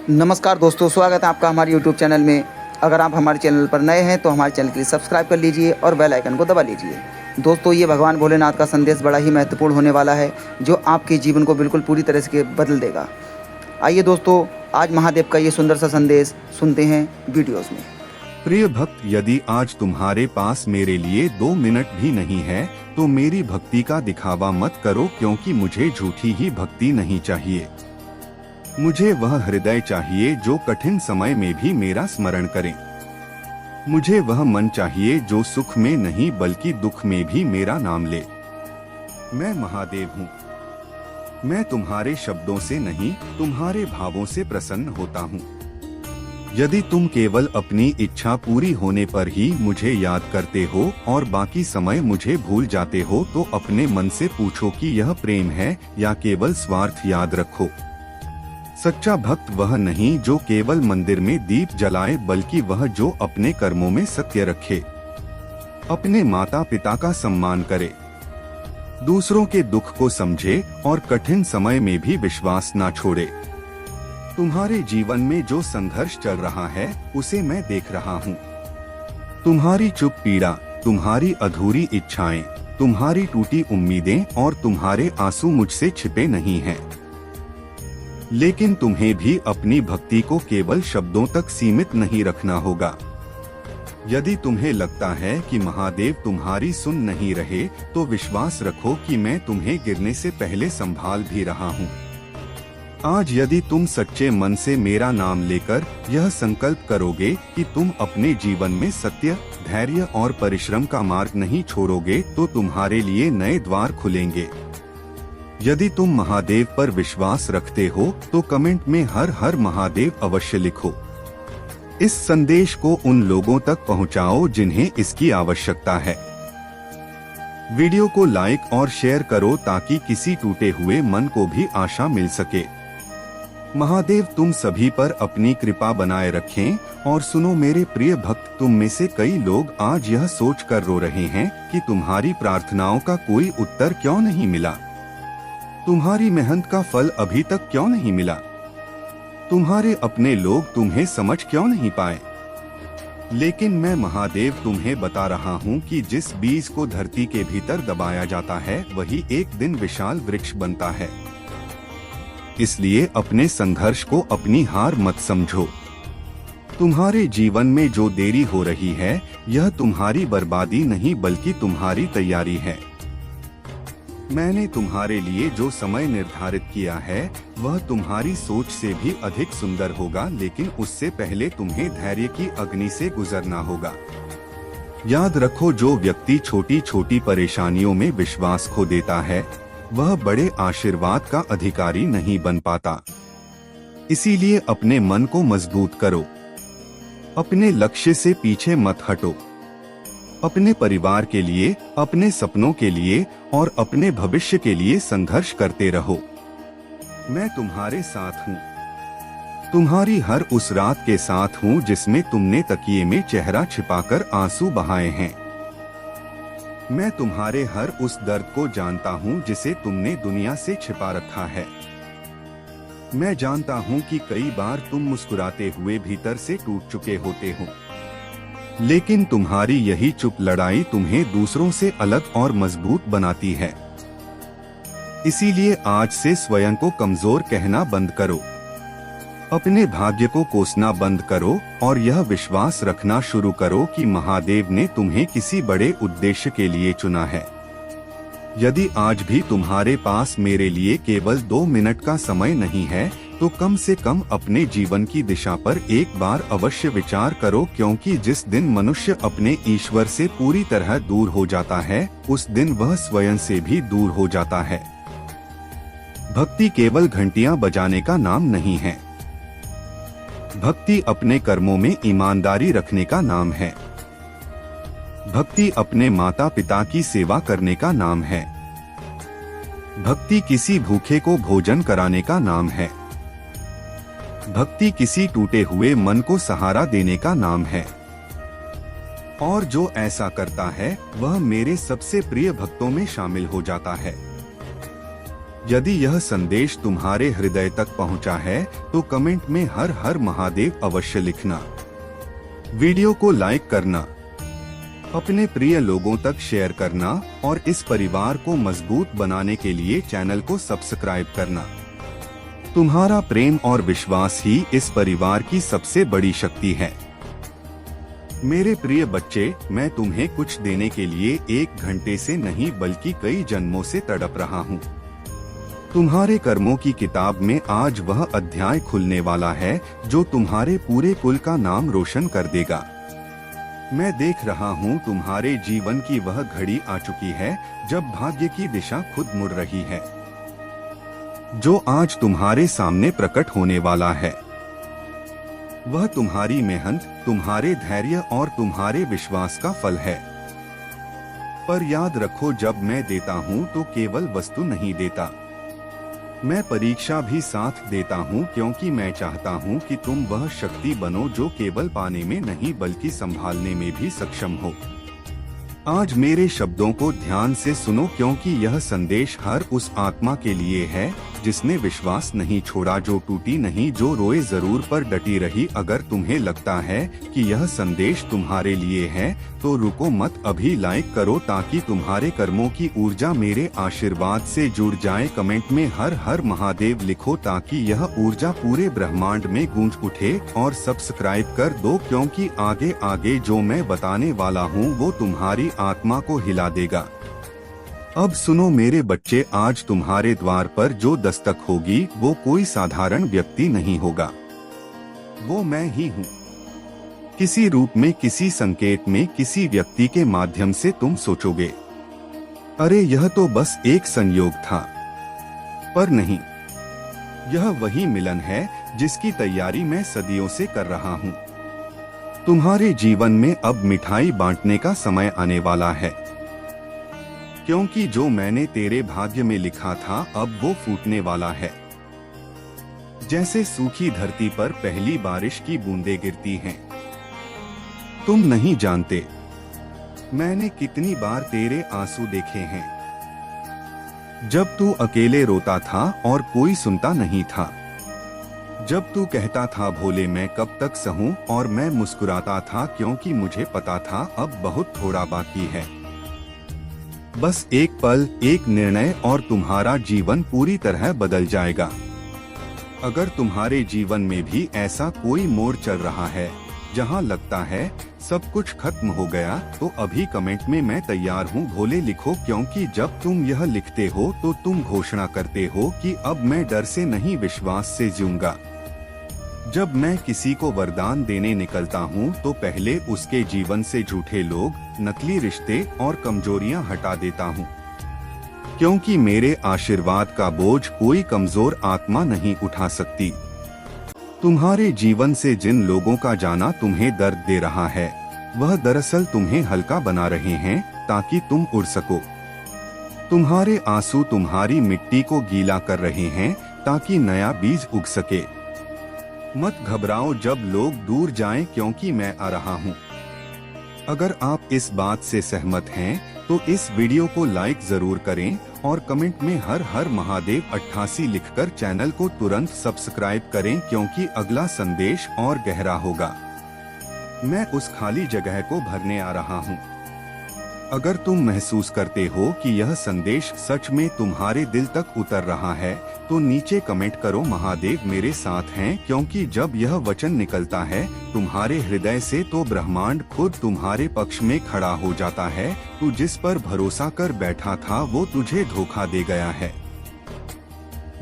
नमस्कार दोस्तों, स्वागत है आपका हमारे YouTube चैनल में। अगर आप हमारे चैनल पर नए हैं तो हमारे चैनल के लिए सब्सक्राइब कर लीजिए और बेल आइकन को दबा लीजिए। दोस्तों, ये भगवान भोलेनाथ का संदेश बड़ा ही महत्वपूर्ण होने वाला है, जो आपके जीवन को बिल्कुल पूरी तरह से बदल देगा। आइए दोस्तों, आज महादेव का ये सुंदर सा संदेश सुनते हैं वीडियोज़ में। प्रिय भक्त, यदि आज तुम्हारे पास मेरे लिए 2 मिनट भी नहीं है तो मेरी भक्ति का दिखावा मत करो, क्योंकि मुझे झूठी ही भक्ति नहीं चाहिए। मुझे वह हृदय चाहिए जो कठिन समय में भी मेरा स्मरण करे। मुझे वह मन चाहिए जो सुख में नहीं बल्कि दुख में भी मेरा नाम ले। मैं महादेव हूँ। मैं तुम्हारे शब्दों से नहीं, तुम्हारे भावों से प्रसन्न होता हूँ। यदि तुम केवल अपनी इच्छा पूरी होने पर ही मुझे याद करते हो और बाकी समय मुझे भूल जाते हो, तो अपने मन से पूछो कि यह प्रेम है या केवल स्वार्थ। याद रखो, सच्चा भक्त वह नहीं जो केवल मंदिर में दीप जलाए, बल्कि वह जो अपने कर्मों में सत्य रखे, अपने माता पिता का सम्मान करे, दूसरों के दुख को समझे और कठिन समय में भी विश्वास ना छोड़े। तुम्हारे जीवन में जो संघर्ष चल रहा है उसे मैं देख रहा हूँ। तुम्हारी चुप पीड़ा, तुम्हारी अधूरी इच्छाएं, तुम्हारी टूटी उम्मीदें और तुम्हारे आंसू मुझसे छिपे नहीं हैं। लेकिन तुम्हें भी अपनी भक्ति को केवल शब्दों तक सीमित नहीं रखना होगा। यदि तुम्हें लगता है कि महादेव तुम्हारी सुन नहीं रहे, तो विश्वास रखो कि मैं तुम्हें गिरने से पहले संभाल भी रहा हूँ। आज यदि तुम सच्चे मन से मेरा नाम लेकर यह संकल्प करोगे कि तुम अपने जीवन में सत्य, धैर्य और परिश्रम का मार्ग नहीं छोड़ोगे, तो तुम्हारे लिए नए द्वार खुलेंगे। यदि तुम महादेव पर विश्वास रखते हो तो कमेंट में हर हर महादेव अवश्य लिखो। इस संदेश को उन लोगों तक पहुंचाओ जिन्हें इसकी आवश्यकता है। वीडियो को लाइक और शेयर करो ताकि किसी टूटे हुए मन को भी आशा मिल सके। महादेव तुम सभी पर अपनी कृपा बनाए रखें। और सुनो मेरे प्रिय भक्त, तुम में से कई लोग आज यह सोच कर रो रहे हैं कि तुम्हारी प्रार्थनाओं का कोई उत्तर क्यों नहीं मिला, तुम्हारी मेहनत का फल अभी तक क्यों नहीं मिला, तुम्हारे अपने लोग तुम्हें समझ क्यों नहीं पाए। लेकिन मैं महादेव तुम्हें बता रहा हूँ कि जिस बीज को धरती के भीतर दबाया जाता है वही एक दिन विशाल वृक्ष बनता है। इसलिए अपने संघर्ष को अपनी हार मत समझो। तुम्हारे जीवन में जो देरी हो रही है, यह तुम्हारी बर्बादी नहीं बल्कि तुम्हारी तैयारी है। मैंने तुम्हारे लिए जो समय निर्धारित किया है वह तुम्हारी सोच से भी अधिक सुंदर होगा, लेकिन उससे पहले तुम्हें धैर्य की अग्नि से गुजरना होगा। याद रखो, जो व्यक्ति छोटी छोटी परेशानियों में विश्वास खो देता है वह बड़े आशीर्वाद का अधिकारी नहीं बन पाता। इसीलिए अपने मन को मजबूत करो, अपने लक्ष्य से पीछे मत हटो। अपने परिवार के लिए, अपने सपनों के लिए और अपने भविष्य के लिए संघर्ष करते रहो। मैं तुम्हारे साथ हूँ। तुम्हारी हर उस रात के साथ हूँ जिसमें तुमने तकिए में चेहरा छिपाकर आंसू बहाए हैं। मैं तुम्हारे हर उस दर्द को जानता हूँ जिसे तुमने दुनिया से छिपा रखा है। मैं जानता हूँ कि कई बार तुम मुस्कुराते हुए भीतर से टूट चुके होते हो, लेकिन तुम्हारी यही चुप लड़ाई तुम्हें दूसरों से अलग और मजबूत बनाती है। इसीलिए आज से स्वयं को कमजोर कहना बंद करो, अपने भाग्य को कोसना बंद करो और यह विश्वास रखना शुरू करो कि महादेव ने तुम्हें किसी बड़े उद्देश्य के लिए चुना है। यदि आज भी तुम्हारे पास मेरे लिए केवल 2 मिनट का समय नहीं है, तो कम से कम अपने जीवन की दिशा पर एक बार अवश्य विचार करो, क्योंकि जिस दिन मनुष्य अपने ईश्वर से पूरी तरह दूर हो जाता है उस दिन वह स्वयं से भी दूर हो जाता है। भक्ति केवल घंटियां बजाने का नाम नहीं है। भक्ति अपने कर्मों में ईमानदारी रखने का नाम है। भक्ति अपने माता पिता की सेवा करने का नाम है। भक्ति किसी भूखे को भोजन कराने का नाम है। भक्ति किसी टूटे हुए मन को सहारा देने का नाम है। और जो ऐसा करता है वह मेरे सबसे प्रिय भक्तों में शामिल हो जाता है। यदि यह संदेश तुम्हारे हृदय तक पहुंचा है तो कमेंट में हर हर महादेव अवश्य लिखना। वीडियो को लाइक करना, अपने प्रिय लोगों तक शेयर करना और इस परिवार को मजबूत बनाने के लिए चैनल को सब्सक्राइब करना। तुम्हारा प्रेम और विश्वास ही इस परिवार की सबसे बड़ी शक्ति है। मेरे प्रिय बच्चे, मैं तुम्हें कुछ देने के लिए 1 घंटे से नहीं बल्कि कई जन्मों से तड़प रहा हूँ। तुम्हारे कर्मों की किताब में आज वह अध्याय खुलने वाला है जो तुम्हारे पूरे कुल का नाम रोशन कर देगा। मैं देख रहा हूँ तुम्हारे जीवन की वह घड़ी आ चुकी है जब भाग्य की दिशा खुद मुड़ रही है, जो आज तुम्हारे सामने प्रकट होने वाला है। वह तुम्हारी मेहनत, तुम्हारे धैर्य और तुम्हारे विश्वास का फल है। पर याद रखो, जब मैं देता हूँ तो केवल वस्तु नहीं देता, मैं परीक्षा भी साथ देता हूँ, क्योंकि मैं चाहता हूँ कि तुम वह शक्ति बनो जो केवल पाने में नहीं बल्कि संभालने में भी सक्षम हो। आज मेरे शब्दों को ध्यान से सुनो, क्योंकि यह संदेश हर उस आत्मा के लिए है जिसने विश्वास नहीं छोड़ा, जो टूटी नहीं, जो रोए जरूर पर डटी रही। अगर तुम्हें लगता है कि यह संदेश तुम्हारे लिए है तो रुको मत, अभी लाइक करो ताकि तुम्हारे कर्मों की ऊर्जा मेरे आशीर्वाद से जुड़ जाए। कमेंट में हर हर महादेव लिखो ताकि यह ऊर्जा पूरे ब्रह्मांड में गूंज उठे, और सब्सक्राइब कर दो, क्योंकि आगे आगे जो मैं बताने वाला हूँ वो तुम्हारी आत्मा को हिला देगा। अब सुनो मेरे बच्चे, आज तुम्हारे द्वार पर जो दस्तक होगी वो कोई साधारण व्यक्ति नहीं होगा, वो मैं ही हूँ। किसी रूप में, किसी संकेत में, किसी व्यक्ति के माध्यम से तुम सोचोगे, अरे यह तो बस एक संयोग था, पर नहीं, यह वही मिलन है जिसकी तैयारी मैं सदियों से कर रहा हूँ। तुम्हारे जीवन में अब मिठाई बांटने का समय आने वाला है, क्योंकि जो मैंने तेरे भाग्य में लिखा था अब वो फूटने वाला है। जैसे सूखी धरती पर पहली बारिश की बूंदें गिरती हैं। तुम नहीं जानते मैंने कितनी बार तेरे आंसू देखे हैं, जब तू अकेले रोता था और कोई सुनता नहीं था, जब तू कहता था भोले मैं कब तक सहूं, और मैं मुस्कुराता था क्योंकि मुझे पता था अब बहुत थोड़ा बाकी है। बस एक पल, एक निर्णय और तुम्हारा जीवन पूरी तरह बदल जाएगा। अगर तुम्हारे जीवन में भी ऐसा कोई मोड़ चल रहा है जहां लगता है सब कुछ खत्म हो गया, तो अभी कमेंट में मैं तैयार हूं भोले लिखो, क्योंकि जब तुम यह लिखते हो तो तुम घोषणा करते हो कि अब मैं डर से नहीं विश्वास से जीऊंगा। जब मैं किसी को वरदान देने निकलता हूँ तो पहले उसके जीवन से झूठे लोग, नकली रिश्ते और कमजोरियाँ हटा देता हूँ, क्योंकि मेरे आशीर्वाद का बोझ कोई कमजोर आत्मा नहीं उठा सकती। तुम्हारे जीवन से जिन लोगों का जाना तुम्हें दर्द दे रहा है, वह दरअसल तुम्हें हल्का बना रहे हैं ताकि तुम उड़ सको। तुम्हारे आंसू तुम्हारी मिट्टी को गीला कर रहे हैं ताकि नया बीज उग सके। मत घबराओ जब लोग दूर जाएं, क्योंकि मैं आ रहा हूँ। अगर आप इस बात से सहमत हैं तो इस वीडियो को लाइक जरूर करें और कमेंट में हर हर महादेव 88 लिखकर चैनल को तुरंत सब्सक्राइब करें, क्योंकि अगला संदेश और गहरा होगा। मैं उस खाली जगह को भरने आ रहा हूँ। अगर तुम महसूस करते हो कि यह संदेश सच में तुम्हारे दिल तक उतर रहा है तो नीचे कमेंट करो महादेव मेरे साथ हैं, क्योंकि जब यह वचन निकलता है तुम्हारे हृदय से तो ब्रह्मांड खुद तुम्हारे पक्ष में खड़ा हो जाता है। तू जिस पर भरोसा कर बैठा था वो तुझे धोखा दे गया है,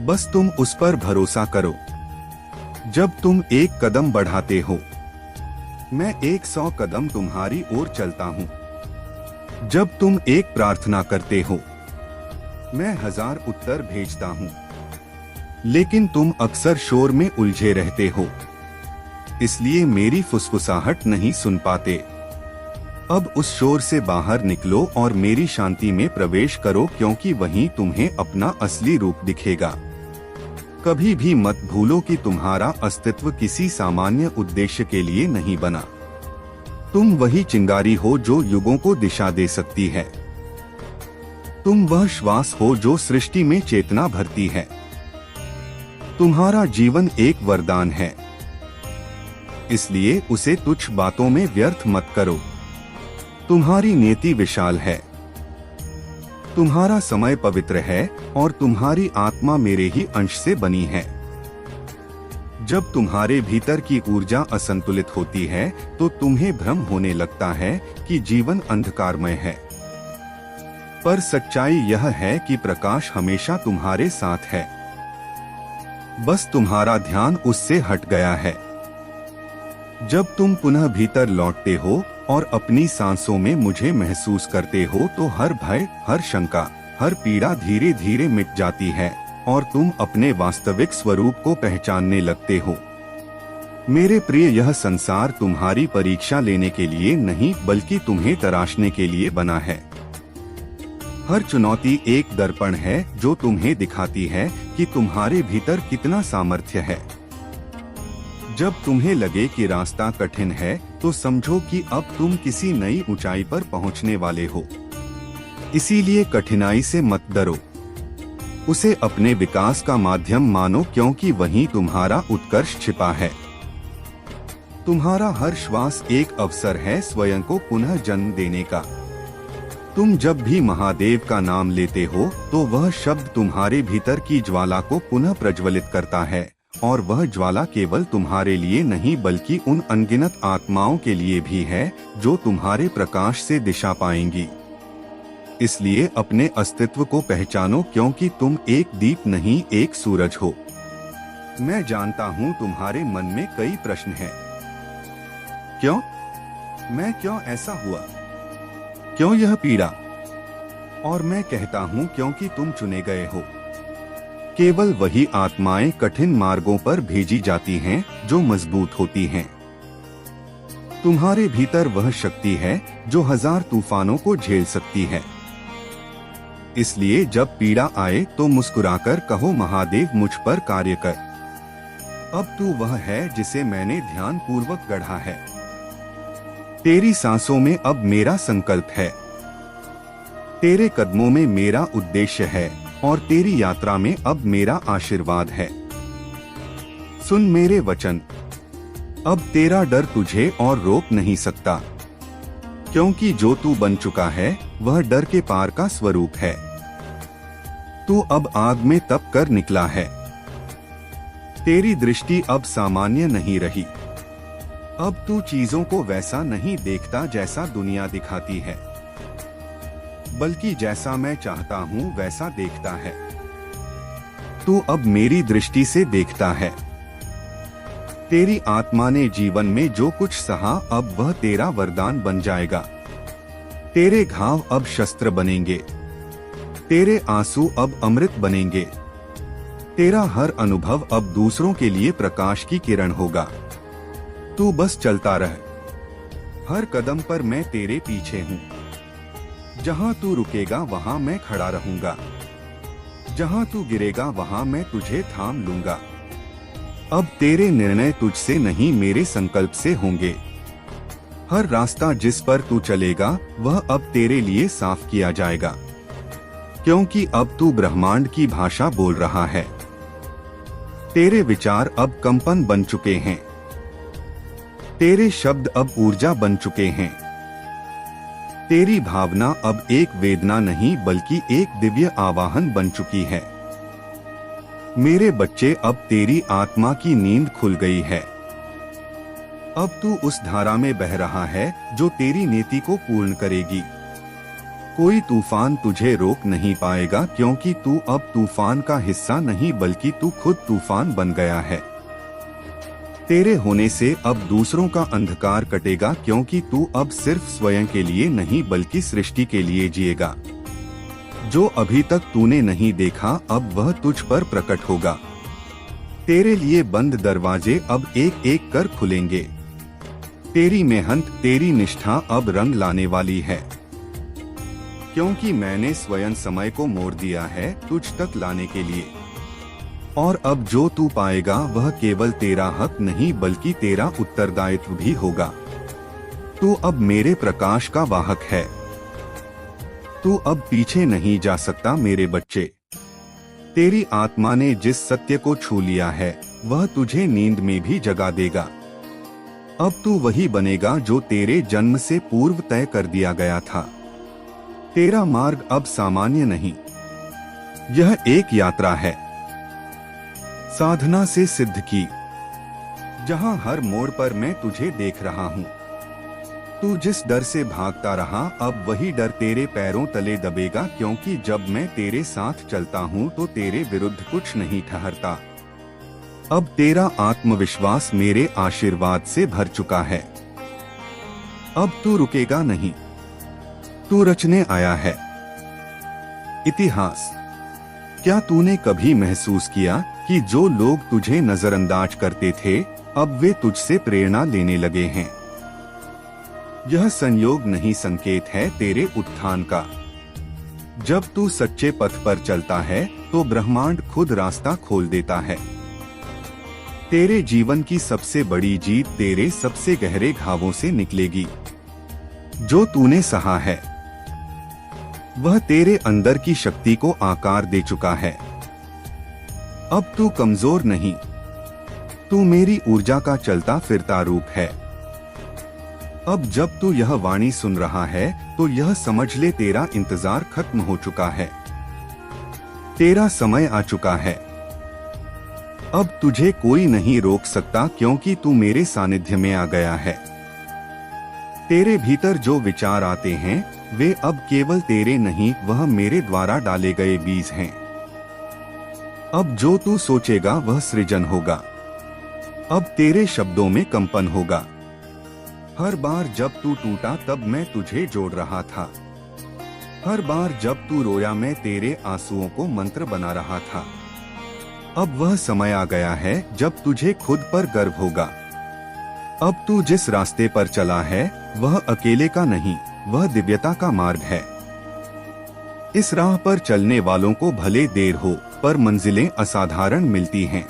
बस तुम उस पर भरोसा करो। जब तुम एक कदम बढ़ाते हो, मैं 100 कदम तुम्हारी ओर चलता हूँ। जब तुम एक प्रार्थना करते हो, मैं 1000 उत्तर भेजता हूँ, लेकिन तुम अक्सर शोर में उलझे रहते हो, इसलिए मेरी फुसफुसाहट नहीं सुन पाते। अब उस शोर से बाहर निकलो और मेरी शांति में प्रवेश करो, क्योंकि वहीं तुम्हें अपना असली रूप दिखेगा। कभी भी मत भूलो कि तुम्हारा अस्तित्व किसी सामान्य उद्देश्य के लिए नहीं बना। तुम वही चिंगारी हो जो युगों को दिशा दे सकती है। तुम वह श्वास हो जो सृष्टि में चेतना भरती है। तुम्हारा जीवन एक वरदान है, इसलिए उसे तुच्छ बातों में व्यर्थ मत करो। तुम्हारी नीति विशाल है, तुम्हारा समय पवित्र है और तुम्हारी आत्मा मेरे ही अंश से बनी है। जब तुम्हारे भीतर की ऊर्जा असंतुलित होती है तो तुम्हें भ्रम होने लगता है कि जीवन अंधकारमय है, पर सच्चाई यह है कि प्रकाश हमेशा तुम्हारे साथ है, बस तुम्हारा ध्यान उससे हट गया है। जब तुम पुनः भीतर लौटते हो और अपनी सांसों में मुझे महसूस करते हो तो हर भय, हर शंका, हर पीड़ा धीरे धीरे मिट जाती है और तुम अपने वास्तविक स्वरूप को पहचानने लगते हो। मेरे प्रिय, यह संसार तुम्हारी परीक्षा लेने के लिए नहीं बल्कि तुम्हें तराशने के लिए बना है। हर चुनौती एक दर्पण है जो तुम्हें दिखाती है कि तुम्हारे भीतर कितना सामर्थ्य है। जब तुम्हें लगे कि रास्ता कठिन है तो समझो कि अब तुम किसी नई ऊंचाई पर पहुंचने वाले हो। इसीलिए कठिनाई से मत डरो, उसे अपने विकास का माध्यम मानो, क्योंकि वहीं तुम्हारा उत्कर्ष छिपा है। तुम्हारा हर श्वास एक अवसर है स्वयं को पुनः जन्म देने का। तुम जब भी महादेव का नाम लेते हो तो वह शब्द तुम्हारे भीतर की ज्वाला को पुनः प्रज्वलित करता है, और वह ज्वाला केवल तुम्हारे लिए नहीं बल्कि उन अनगिनत आत्माओं के लिए भी है जो तुम्हारे प्रकाश से दिशा पाएंगी। इसलिए अपने अस्तित्व को पहचानो, क्योंकि तुम एक दीप नहीं एक सूरज हो। मैं जानता हूँ तुम्हारे मन में कई प्रश्न हैं। क्यों? मैं क्यों ऐसा हुआ? क्यों यह पीड़ा? और मैं कहता हूँ क्योंकि तुम चुने गए हो। केवल वही आत्माएं कठिन मार्गों पर भेजी जाती हैं जो मजबूत होती हैं। तुम्हारे भीतर वह शक्ति है जो 1000 तूफानों को झेल सकती है। इसलिए जब पीड़ा आए तो मुस्कुराकर कहो, महादेव मुझ पर कार्य कर। अब तू वह है जिसे मैंने ध्यान पूर्वक गढ़ा है। तेरी सांसों में अब मेरा संकल्प है, तेरे कदमों में मेरा उद्देश्य है और तेरी यात्रा में अब मेरा आशीर्वाद है। सुन मेरे वचन, अब तेरा डर तुझे और रोक नहीं सकता, क्योंकि जो तू बन चुका है वह डर के पार का स्वरूप है। तू अब आग में तप कर निकला है। तेरी दृष्टि अब सामान्य नहीं रही। अब तू चीजों को वैसा नहीं देखता जैसा दुनिया दिखाती है, बल्कि जैसा मैं चाहता हूँ वैसा देखता है। तू अब मेरी दृष्टि से देखता है। तेरी आत्मा ने जीवन में जो कुछ सहा अब वह तेरा वरदान बन जाएगा। तेरे घाव अब शस्त्र बनेंगे, तेरे आंसू अब अमृत बनेंगे। तेरा हर अनुभव अब दूसरों के लिए प्रकाश की किरण होगा। तू बस चलता रह, हर कदम पर मैं तेरे पीछे हूँ। जहाँ तू रुकेगा वहाँ मैं खड़ा रहूंगा, जहाँ तू गिरेगा वहाँ मैं तुझे थाम लूंगा। अब तेरे निर्णय तुझसे नहीं मेरे संकल्प से होंगे। हर रास्ता जिस पर तू चलेगा वह अब तेरे लिए साफ किया जाएगा, क्योंकि अब तू ब्रह्मांड की भाषा बोल रहा है। तेरे विचार अब कंपन बन चुके हैं, तेरे शब्द अब ऊर्जा बन चुके हैं। तेरी भावना अब एक वेदना नहीं बल्कि एक दिव्य आवाहन बन चुकी है। मेरे बच्चे, अब तेरी आत्मा की नींद खुल गई है। अब तू उस धारा में बह रहा है जो तेरी नीति को पूर्ण करेगी। कोई तूफान तुझे रोक नहीं पाएगा, क्योंकि तू अब तूफान का हिस्सा नहीं बल्कि तू खुद तूफान बन गया है। तेरे होने से अब दूसरों का अंधकार कटेगा, क्योंकि तू अब सिर्फ स्वयं के लिए नहीं बल्कि सृष्टि के लिए जिएगा। जो अभी तक तूने नहीं देखा अब वह तुझ पर प्रकट होगा। तेरे लिए बंद दरवाजे अब एक एक कर खुलेंगे। तेरी मेहनत, तेरी निष्ठा अब रंग लाने वाली है, क्योंकि मैंने स्वयं समय को मोड़ दिया है तुझ तक लाने के लिए। और अब जो तू पाएगा वह केवल तेरा हक नहीं बल्कि तेरा उत्तरदायित्व भी होगा। तू अब मेरे प्रकाश का वाहक है। तू अब पीछे नहीं जा सकता मेरे बच्चे। तेरी आत्मा ने जिस सत्य को छू लिया है वह तुझे नींद में भी जगा देगा। अब तू वही बनेगा जो तेरे जन्म से पूर्व तय कर दिया गया था। तेरा मार्ग अब सामान्य नहीं, यह एक यात्रा है साधना से सिद्ध की, जहां हर मोड़ पर मैं तुझे देख रहा हूं। तू जिस डर से भागता रहा अब वही डर तेरे पैरों तले दबेगा, क्योंकि जब मैं तेरे साथ चलता हूं तो तेरे विरुद्ध कुछ नहीं ठहरता। अब तेरा आत्मविश्वास मेरे आशीर्वाद से भर चुका है। अब तू रुकेगा नहीं, तू रचने आया है इतिहास। क्या तूने कभी महसूस किया कि जो लोग तुझे नजरअंदाज करते थे अब वे तुझसे प्रेरणा लेने लगे हैं? यह संयोग नहीं, संकेत है तेरे उत्थान का। जब तू सच्चे पथ पर चलता है तो ब्रह्मांड खुद रास्ता खोल देता है। तेरे जीवन की सबसे बड़ी जीत तेरे सबसे गहरे घावों से निकलेगी। जो तूने सहा है वह तेरे अंदर की शक्ति को आकार दे चुका है। अब तू कमजोर नहीं, तू मेरी ऊर्जा का चलता फिरता रूप है। अब जब तू यह वाणी सुन रहा है तो यह समझ ले तेरा इंतजार खत्म हो चुका है, तेरा समय आ चुका है। अब तुझे कोई नहीं रोक सकता, क्योंकि तू मेरे सानिध्य में आ गया है। तेरे भीतर जो विचार आते हैं वे अब केवल तेरे नहीं, वह मेरे द्वारा डाले गए बीज हैं। अब जो तू सोचेगा वह सृजन होगा। अब तेरे शब्दों में कंपन होगा। हर बार जब तू टूटा तब मैं तुझे जोड़ रहा था। हर बार जब तू रोया मैं तेरे आंसुओं को मंत्र बना रहा था। अब वह समय आ गया है जब तुझे खुद पर गर्व होगा। अब तू जिस रास्ते पर चला है वह अकेले का नहीं, वह दिव्यता का मार्ग है। इस राह पर चलने वालों को भले देर हो पर मंजिलें असाधारण मिलती हैं।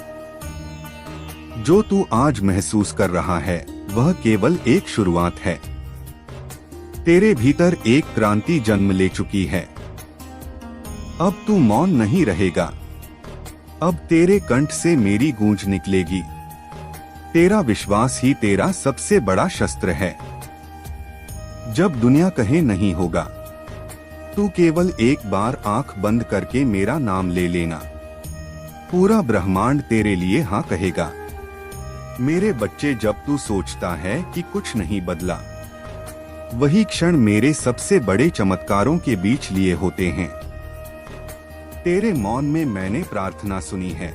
जो तू आज महसूस कर रहा है वह केवल एक शुरुआत है। तेरे भीतर एक क्रांति जन्म ले चुकी है। अब तू मौन नहीं रहेगा। अब तेरे कंठ से मेरी गूंज निकलेगी। तेरा विश्वास ही तेरा सबसे बड़ा शस्त्र है। जब दुनिया कहे नहीं होगा, तू केवल एक बार आंख बंद करके मेरा नाम ले लेना। पूरा ब्रह्मांड तेरे लिए हाँ कहेगा। मेरे बच्चे, जब तू सोचता है कि कुछ नहीं बदला, वही क्षण मेरे सबसे बड़े चमत्कारों के बीच लिए होते हैं। तेरे मौन में मैंने प्रार्थना सुनी है,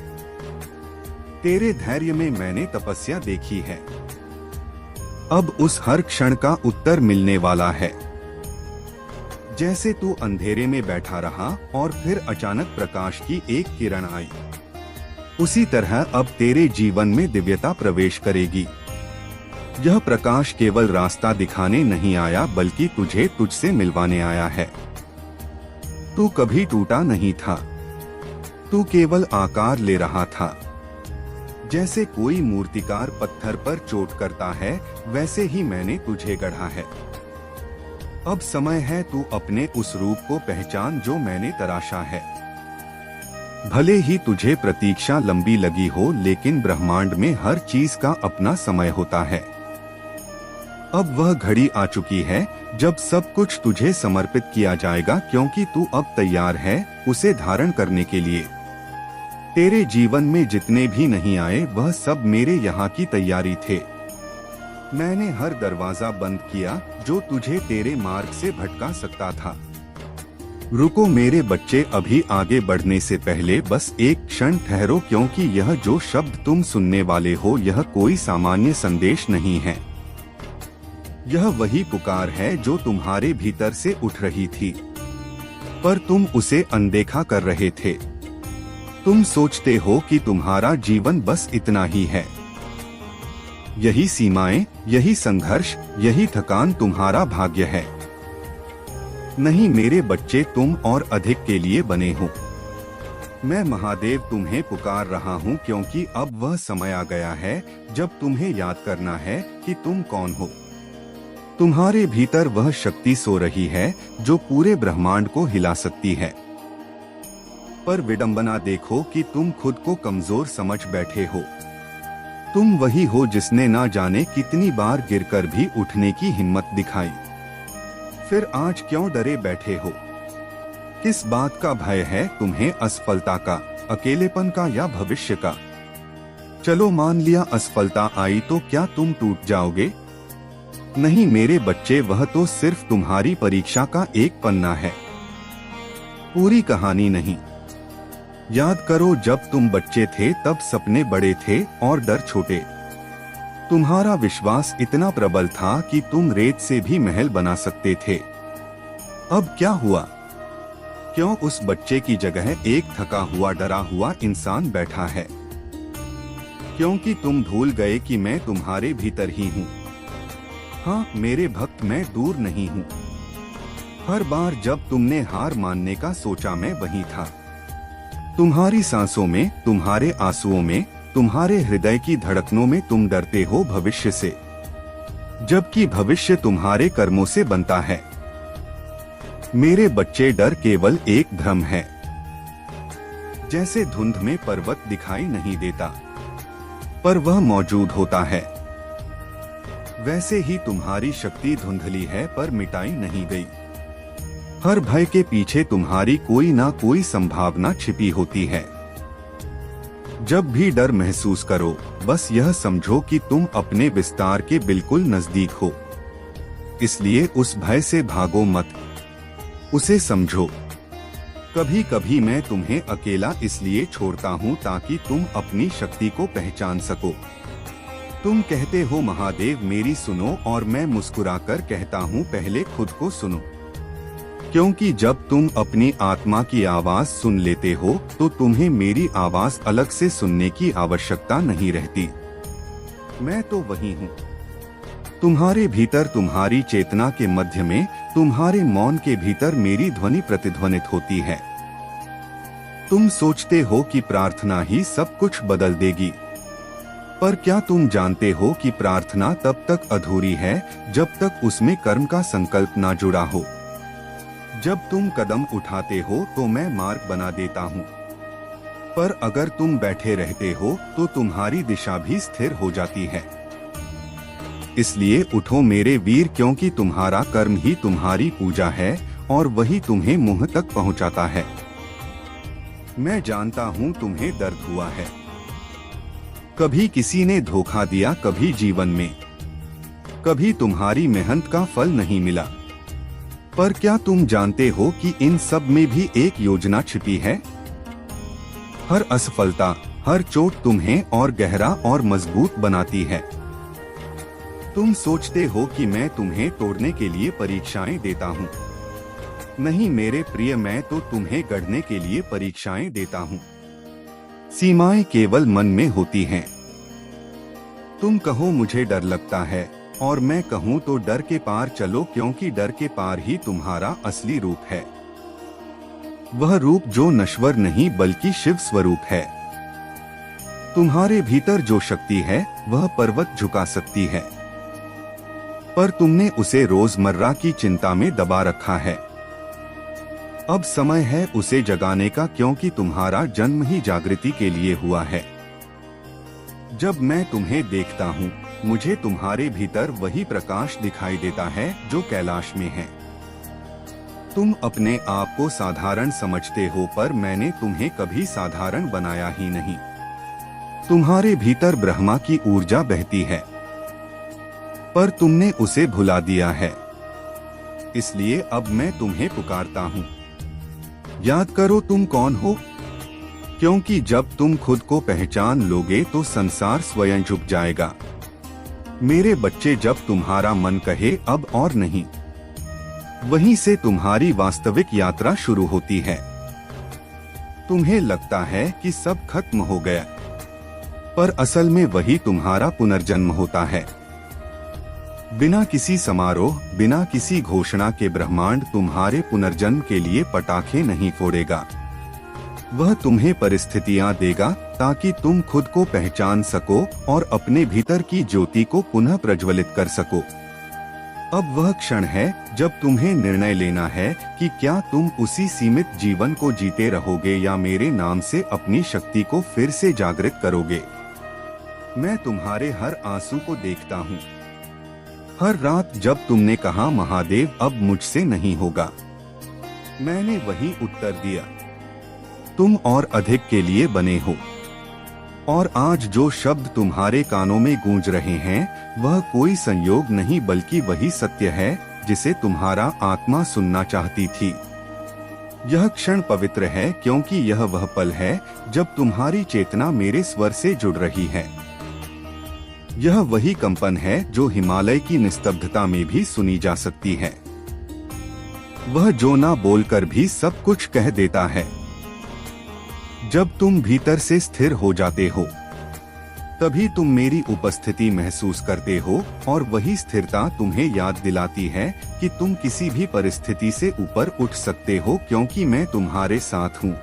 तेरे धैर्य में मैंने तपस्या देखी है। अब उस हर क्षण का उत्तर मिलने वाला है। जैसे तू अंधेरे में बैठा रहा और फिर अचानक प्रकाश की एक किरण आई, उसी तरह अब तेरे जीवन में दिव्यता प्रवेश करेगी। यह प्रकाश केवल रास्ता दिखाने नहीं आया बल्कि तुझे तुझसे मिलवाने आया है। तू कभी टूटा नहीं था, तू केवल आकार ले रहा था। जैसे कोई मूर्तिकार पत्थर पर चोट करता है वैसे ही मैंने तुझे गढ़ा है। अब समय है तू अपने उस रूप को पहचान जो मैंने तराशा है। भले ही तुझे प्रतीक्षा लंबी लगी हो, लेकिन ब्रह्मांड में हर चीज का अपना समय होता है। अब वह घड़ी आ चुकी है जब सब कुछ तुझे समर्पित किया जाएगा, क्योंकि तू अब तैयार है उसे धारण करने के लिए। तेरे जीवन में जितने भी नहीं आए वह सब मेरे यहाँ की तैयारी थे। मैंने हर दरवाजा बंद किया जो तुझे तेरे मार्ग से भटका सकता था। रुको मेरे बच्चे, अभी आगे बढ़ने से पहले बस एक क्षण ठहरो, क्योंकि यह जो शब्द तुम सुनने वाले हो यह कोई सामान्य संदेश नहीं है। यह वही पुकार है जो तुम्हारे भीतर से उठ रही थी, पर तुम उसे अनदेखा कर रहे थे। तुम सोचते हो कि तुम्हारा जीवन बस इतना ही है। यही सीमाएं, यही संघर्ष, यही थकान तुम्हारा भाग्य है। नहीं मेरे बच्चे, तुम और अधिक के लिए बने हो। मैं महादेव तुम्हें पुकार रहा हूँ, क्योंकि अब वह समय आ गया है जब तुम्हें याद करना है कि तुम कौन हो। तुम्हारे भीतर वह शक्ति सो रही है जो पूरे ब्रह्मांड को हिला सकती है। पर विडंबना देखो कि तुम खुद को कमजोर समझ बैठे हो। तुम वही हो जिसने ना जाने कितनी बार गिरकर भी उठने की हिम्मत दिखाई। फिर आज क्यों डरे बैठे हो? किस बात का भय है तुम्हें? असफलता का, अकेलेपन का या भविष्य का? चलो मान लिया असफलता आई तो क्या तुम टूट जाओगे? नहीं मेरे बच्चे, वह तो सिर्फ तुम्हारी परीक्षा का एक पन्ना है, पूरी कहानी नहीं। याद करो जब तुम बच्चे थे तब सपने बड़े थे और डर छोटे। तुम्हारा विश्वास इतना प्रबल था कि तुम रेत से भी महल बना सकते थे। अब क्या हुआ? क्यों उस बच्चे की जगह एक थका हुआ डरा हुआ इंसान बैठा है? क्योंकि तुम भूल गए कि मैं तुम्हारे भीतर ही हूँ। हाँ मेरे भक्त, मैं दूर नहीं हूँ। हर बार जब तुमने हार मानने का सोचा मैं वहीं था। तुम्हारी सांसों में, तुम्हारे आंसुओं में, तुम्हारे हृदय की धड़कनों में तुम डरते हो भविष्य से, जबकि भविष्य तुम्हारे कर्मों से बनता है। मेरे बच्चे, डर केवल एक भ्रम है। जैसे धुंध में पर्वत दिखाई नहीं देता पर वह मौजूद होता है, वैसे ही तुम्हारी शक्ति धुंधली है पर मिटाई नहीं गई। हर भय के पीछे तुम्हारी कोई ना कोई संभावना छिपी होती है। जब भी डर महसूस करो बस यह समझो कि तुम अपने विस्तार के बिल्कुल नजदीक हो। इसलिए उस भय से भागो मत, उसे समझो। कभी कभी मैं तुम्हें अकेला इसलिए छोड़ता हूँ ताकि तुम अपनी शक्ति को पहचान सको। तुम कहते हो महादेव मेरी सुनो, और मैं मुस्कुराकर कहता हूँ पहले खुद को सुनो। क्योंकि जब तुम अपनी आत्मा की आवाज सुन लेते हो तो तुम्हें मेरी आवाज अलग से सुनने की आवश्यकता नहीं रहती। मैं तो वही हूँ, तुम्हारे भीतर, तुम्हारी चेतना के मध्य में, तुम्हारे मौन के भीतर मेरी ध्वनि प्रतिध्वनित होती है। तुम सोचते हो कि प्रार्थना ही सब कुछ बदल देगी, पर क्या तुम जानते हो कि प्रार्थना तब तक अधूरी है जब तक उसमें कर्म का संकल्प ना जुड़ा हो। जब तुम कदम उठाते हो तो मैं मार्ग बना देता हूँ, पर अगर तुम बैठे रहते हो तो तुम्हारी दिशा भी स्थिर हो जाती है। इसलिए उठो मेरे वीर, क्योंकि तुम्हारा कर्म ही तुम्हारी पूजा है और वही तुम्हें मुंह तक पहुंचाता है। मैं जानता हूँ तुम्हें दर्द हुआ है, कभी किसी ने धोखा दिया, कभी जीवन में, कभी तुम्हारी मेहनत का फल नहीं मिला। पर क्या तुम जानते हो कि इन सब में भी एक योजना छिपी है? हर असफलता, हर चोट तुम्हें और गहरा और मजबूत बनाती है। तुम सोचते हो कि मैं तुम्हें तोड़ने के लिए परीक्षाएं देता हूँ। नहीं मेरे प्रिय, मैं तो तुम्हें गढ़ने के लिए परीक्षाएं देता हूँ। सीमाएं केवल मन में होती हैं। तुम कहो मुझे डर लगता है और मैं कहूँ तो डर के पार चलो, क्योंकि डर के पार ही तुम्हारा असली रूप है। वह रूप जो नश्वर नहीं बल्कि शिव स्वरूप है। तुम्हारे भीतर जो शक्ति है वह पर्वत झुका सकती है, पर तुमने उसे रोजमर्रा की चिंता में दबा रखा है। अब समय है उसे जगाने का, क्योंकि तुम्हारा जन्म ही जागृति के लिए हुआ है। जब मैं तुम्हें देखता हूँ मुझे तुम्हारे भीतर वही प्रकाश दिखाई देता है जो कैलाश में है। तुम अपने आप को साधारण समझते हो, पर मैंने तुम्हें कभी साधारण बनाया ही नहीं। तुम्हारे भीतर ब्रह्मा की ऊर्जा बहती है, पर तुमने उसे भुला दिया है। इसलिए अब मैं तुम्हें पुकारता हूँ, याद करो तुम कौन हो। क्योंकि जब तुम खुद को पहचान लोगे तो संसार स्वयं झुक जाएगा। मेरे बच्चे, जब तुम्हारा मन कहे अब और नहीं, वहीं से तुम्हारी वास्तविक यात्रा शुरू होती है। तुम्हें लगता है कि सब खत्म हो गया, पर असल में वही तुम्हारा पुनर्जन्म होता है। बिना किसी समारोह, बिना किसी घोषणा के ब्रह्मांड तुम्हारे पुनर्जन्म के लिए पटाखे नहीं फोड़ेगा। वह तुम्हें परिस्थितियां देगा ताकि तुम खुद को पहचान सको और अपने भीतर की ज्योति को पुनः प्रज्वलित कर सको। अब वह क्षण है जब तुम्हें निर्णय लेना है कि क्या तुम उसी सीमित जीवन को जीते रहोगे या मेरे नाम से अपनी शक्ति को फिर से जागृत करोगे। मैं तुम्हारे हर आंसू को देखता हूँ। हर रात जब तुमने कहा महादेव अब मुझसे नहीं होगा, मैंने वही उत्तर दिया, तुम और अधिक के लिए बने हो। और आज जो शब्द तुम्हारे कानों में गूंज रहे हैं वह कोई संयोग नहीं बल्कि वही सत्य है जिसे तुम्हारा आत्मा सुनना चाहती थी। यह क्षण पवित्र है क्योंकि यह वह पल है जब तुम्हारी चेतना मेरे स्वर से जुड़ रही है। यह वही कंपन है जो हिमालय की निस्तब्धता में भी सुनी जा सकती है। वह जो ना बोलकर भी सब कुछ कह देता है। जब तुम भीतर से स्थिर हो जाते हो तभी तुम मेरी उपस्थिति महसूस करते हो और वही स्थिरता तुम्हें याद दिलाती है कि तुम किसी भी परिस्थिति से ऊपर उठ सकते हो क्योंकि मैं तुम्हारे साथ हूँ।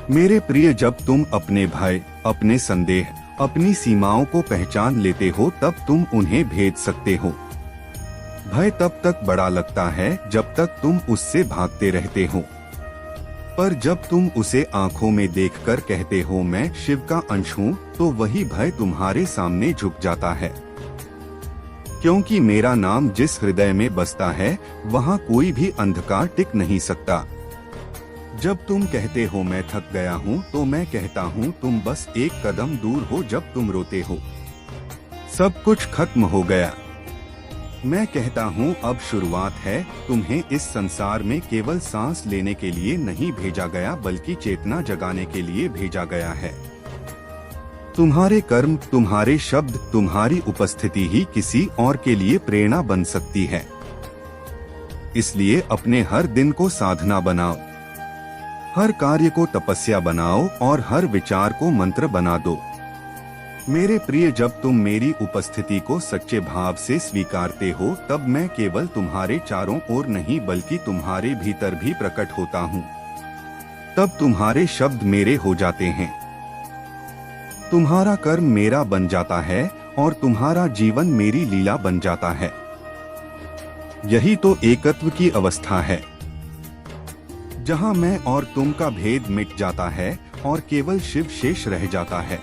मेरे प्रिय, जब तुम अपने भय, अपने संदेह, अपनी सीमाओं को पहचान लेते हो तब तुम उन्हें भेद सकते हो। भय तब तक बड़ा लगता है जब तक तुम उससे भागते रहते हो, पर जब तुम उसे आंखों में देखकर कहते हो मैं शिव का अंश हूँ, तो वही भय तुम्हारे सामने झुक जाता है। क्योंकि मेरा नाम जिस हृदय में बसता है वहाँ कोई भी अंधकार टिक नहीं सकता। जब तुम कहते हो मैं थक गया हूँ, तो मैं कहता हूँ तुम बस एक कदम दूर हो। जब तुम रोते हो सब कुछ खत्म हो गया, मैं कहता हूँ अब शुरुआत है। तुम्हें इस संसार में केवल सांस लेने के लिए नहीं भेजा गया बल्कि चेतना जगाने के लिए भेजा गया है। तुम्हारे कर्म, तुम्हारे शब्द, तुम्हारी उपस्थिति ही किसी और के लिए प्रेरणा बन सकती है। इसलिए अपने हर दिन को साधना बनाओ, हर कार्य को तपस्या बनाओ और हर विचार को मंत्र बना दो। मेरे प्रिय, जब तुम मेरी उपस्थिति को सच्चे भाव से स्वीकारते हो तब मैं केवल तुम्हारे चारों ओर नहीं बल्कि तुम्हारे भीतर भी प्रकट होता हूँ। तब तुम्हारे शब्द मेरे हो जाते हैं, तुम्हारा कर्म मेरा बन जाता है और तुम्हारा जीवन मेरी लीला बन जाता है। यही तो एकत्व की अवस्था है, जहाँ मैं और तुम का भेद मिट जाता है और केवल शिव शेष रह जाता है।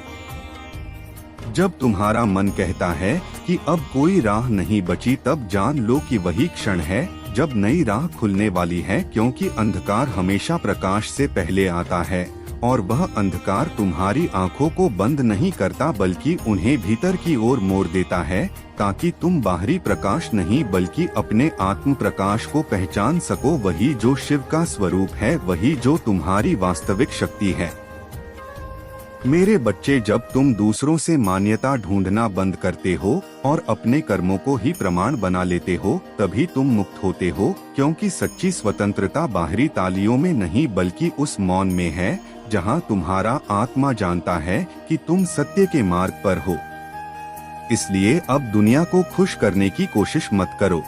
जब तुम्हारा मन कहता है कि अब कोई राह नहीं बची, तब जान लो कि वही क्षण है जब नई राह खुलने वाली है। क्योंकि अंधकार हमेशा प्रकाश से पहले आता है और वह अंधकार तुम्हारी आंखों को बंद नहीं करता बल्कि उन्हें भीतर की ओर मोड़ देता है, ताकि तुम बाहरी प्रकाश नहीं बल्कि अपने आत्म प्रकाश को पहचान सको। वही जो शिव का स्वरूप है, वही जो तुम्हारी वास्तविक शक्ति है। मेरे बच्चे, जब तुम दूसरों से मान्यता ढूंढना बंद करते हो और अपने कर्मों को ही प्रमाण बना लेते हो, तभी तुम मुक्त होते हो। क्योंकि सच्ची स्वतंत्रता बाहरी तालियों में नहीं बल्कि उस मौन में है, जहां तुम्हारा आत्मा जानता है कि तुम सत्य के मार्ग पर हो। इसलिए अब दुनिया को खुश करने की कोशिश मत करो।